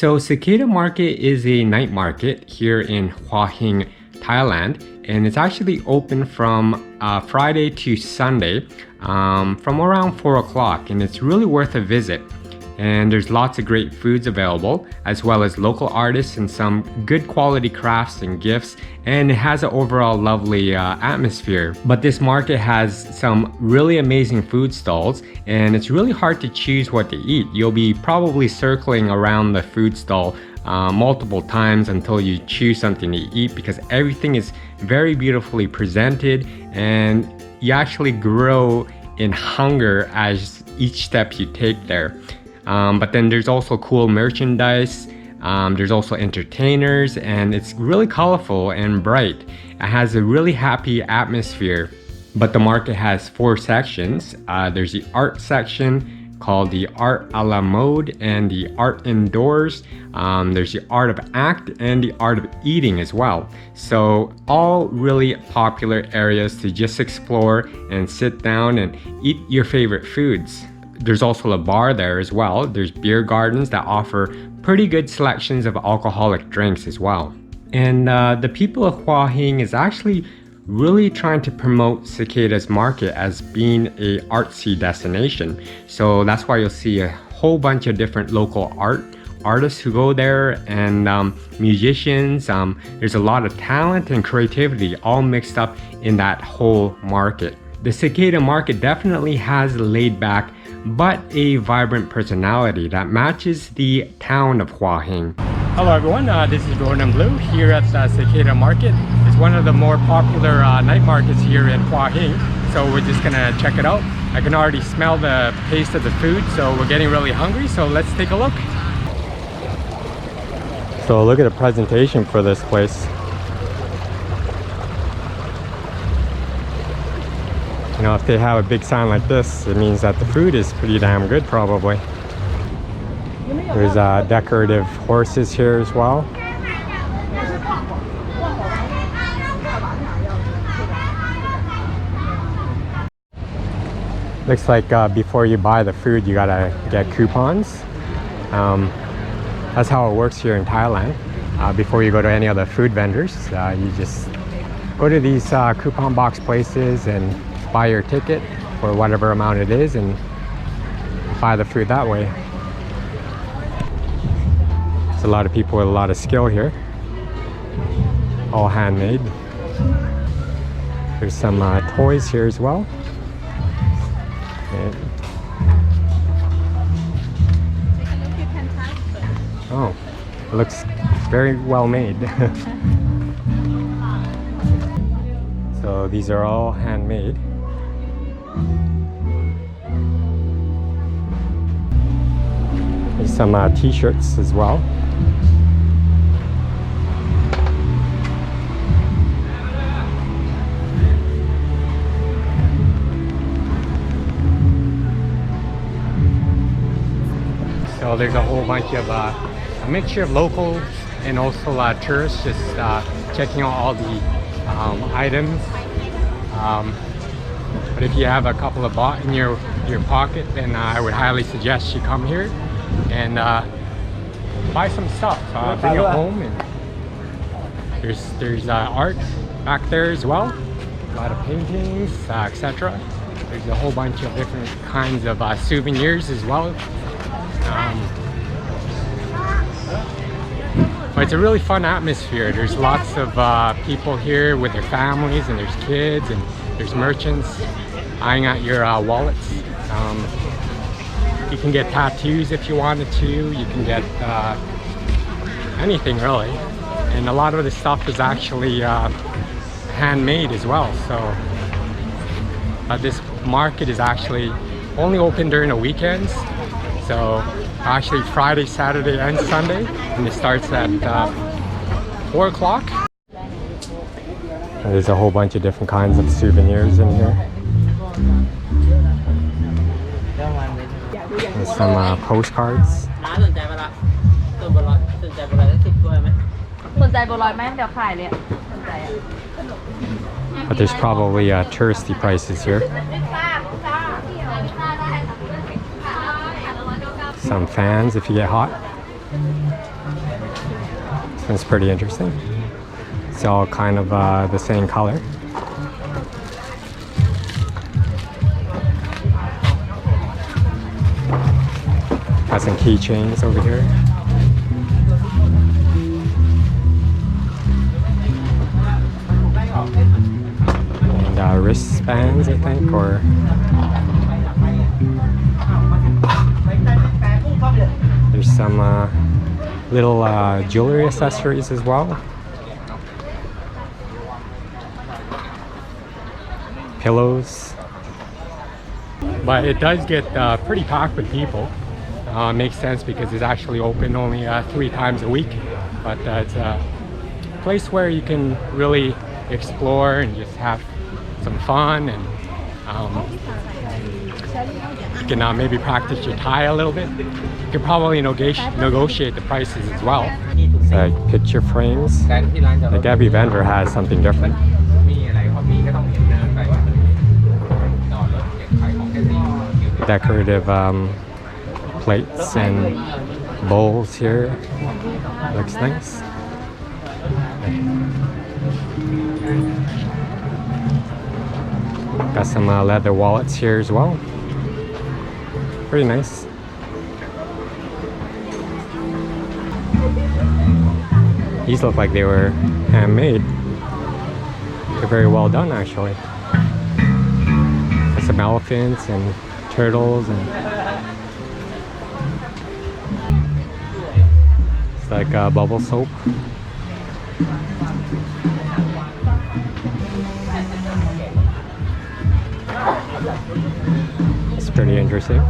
So Cicada Market is a night market here in Hua Hin, Thailand, and it's actually open from Friday to Sunday from around 4 o'clock, and it's really worth a visit. And there's lots of great foods available, as well as local artists and some good quality crafts and gifts, and it has an overall lovely atmosphere. But this market has some really amazing food stalls, and it's really hard to choose what to eat. You'll be probably circling around the food stall multiple times until you choose something to eat, because everything is very beautifully presented, and you actually grow in hunger as each step you take there. But then there's also cool merchandise, there's also entertainers, and it's really colorful and bright. It has a really happy atmosphere. But the market has 4 sections. There's the art section called the Art a la Mode and the Art Indoors. There's the Art of Act and the Art of Eating as well. So all really popular areas to just explore and sit down and eat your favorite foods. There's also a bar there as well. There's beer gardens that offer pretty good selections of alcoholic drinks as well. And the people of Hua Hin is actually really trying to promote Cicada's market as being a artsy destination. So that's why you'll see a whole bunch of different local artists who go there, and musicians. There's a lot of talent and creativity all mixed up in that whole market. The Cicada market definitely has laid back but a vibrant personality that matches the town of Hua Hin. Hello everyone, this is Gordon Blue here at the Cicada Market. It's one of the more popular night markets here in Hua Hin, so we're just gonna check it out. I can already smell the taste of the food, so we're getting really hungry, so let's take a look. So look at the presentation for this place. You know, if they have a big sign like this, it means that the food is pretty damn good probably. There's decorative horses here as well. Looks like before you buy the food, you gotta get coupons. That's how it works here in Thailand. Before you go to any other food vendors, you just go to these coupon box places and buy your ticket for whatever amount it is and buy the food that way. There's a lot of people with a lot of skill here, all handmade. There's some toys here as well. And oh, it looks very well made. So these are all handmade. There's some t-shirts as well. So there's a whole bunch of a mixture of locals and also tourists just checking out all the items. But if you have a couple of baht in your pocket, then I would highly suggest you come here and buy some stuff. Bring it home. And there's art back there as well. A lot of paintings, etc. There's a whole bunch of different kinds of souvenirs as well. But it's a really fun atmosphere. There's lots of people here with their families, and there's kids, and there's merchants eyeing at your wallets. You can get tattoos if you wanted to. You can get anything really. And a lot of the stuff is actually handmade as well. So this market is actually only open during the weekends. So actually Friday, Saturday, and Sunday, and it starts at 4 o'clock. There's a whole bunch of different kinds of souvenirs in here. There's some postcards. But there's probably touristy prices here. Some fans if you get hot. This one's pretty interesting. It's all kind of the same color. Got some keychains over here. And wristbands, I think, or there's some little jewelry accessories as well. Pillows. But it does get pretty packed with people. Makes sense because it's actually open only 3 times a week. But it's a place where you can really explore and just have some fun, and you can maybe practice your Thai a little bit. You can probably negotiate the prices as well. It's like picture frames. Like every vendor has something different. Decorative plates and bowls here. Looks nice. Got some leather wallets here as well. Pretty nice. These look like they were handmade. They're very well done, actually. Got some elephants and turtles, and it's like bubble soap. It's pretty interesting.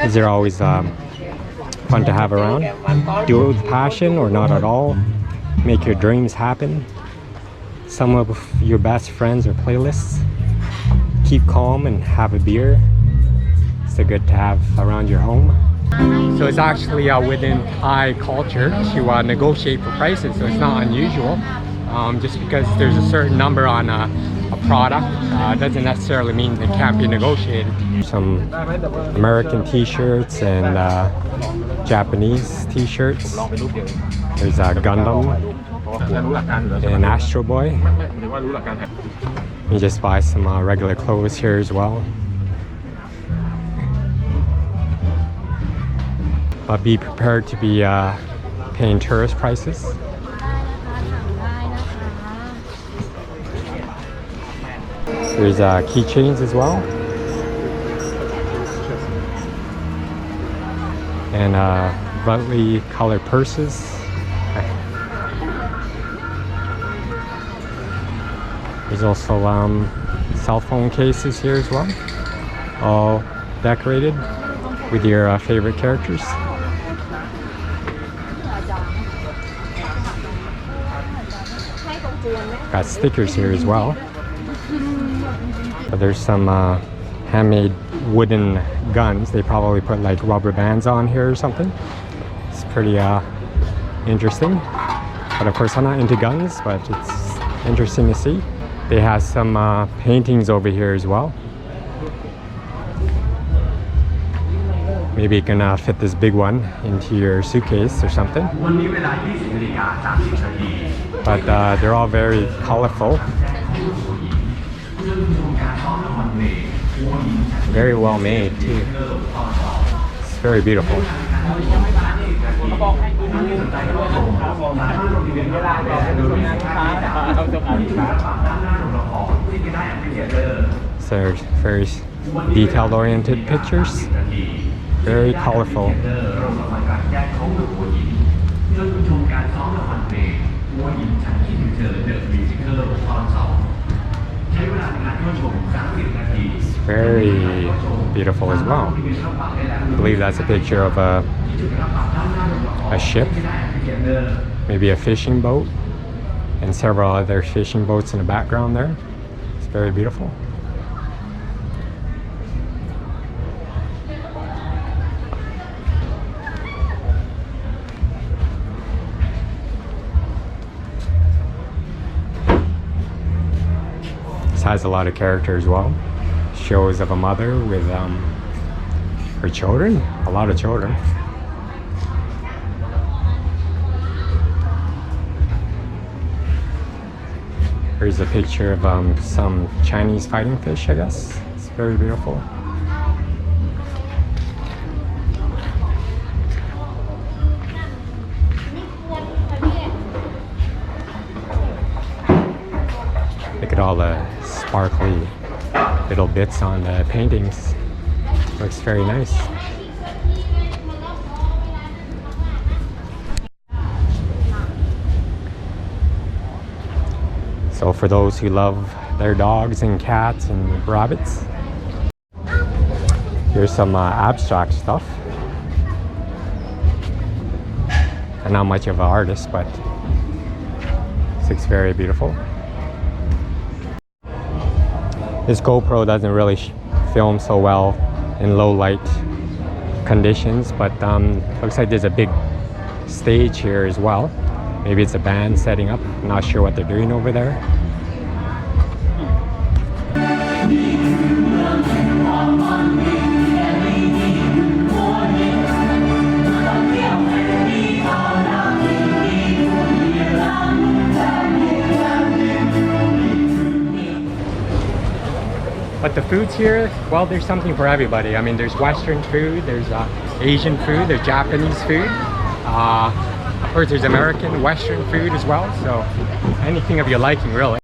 These are always fun to have around. Do it with passion or not at all. Make your dreams happen. Some of your best friends or playlists. Keep calm and have a beer. It's good to have around your home. So it's actually within Thai culture to negotiate for prices, so it's not unusual. Just because there's a certain number on a product doesn't necessarily mean it can't be negotiated. Some American t-shirts and Japanese t-shirts. There's a Gundam and Astro Boy. You just buy some regular clothes here as well. But be prepared to be paying tourist prices. There's keychains as well. And brightly colored purses. There's also cell phone cases here as well. All decorated with your favorite characters. Got stickers here as well. But there's some handmade wooden guns. They probably put like rubber bands on here or something. It's pretty interesting. But of course I'm not into guns, but it's interesting to see. They have some paintings over here as well. Maybe you can fit this big one into your suitcase or something. But they're all very colorful. Very well made too. It's very beautiful. So very detailed oriented pictures. Very colorful. It's very beautiful as well. I believe that's a picture of a ship, maybe a fishing boat, and several other fishing boats in the background there. It's very beautiful. has a lot of character as well. Shows of a mother with her children, a lot of children. Here's a picture of some Chinese fighting fish, I guess. It's very beautiful. Look at all the sparkly little bits on the paintings. Looks very nice. So for those who love their dogs and cats and rabbits, here's some abstract stuff. I'm not much of an artist, but it looks very beautiful. This GoPro doesn't really film so well in low light conditions, but looks like there's a big stage here as well. Maybe it's a band setting up. I'm not sure what they're doing over there. But the foods here, well, there's something for everybody. I mean, there's Western food, there's Asian food, there's Japanese food. Of course, there's American, Western food as well. So anything of your liking, really.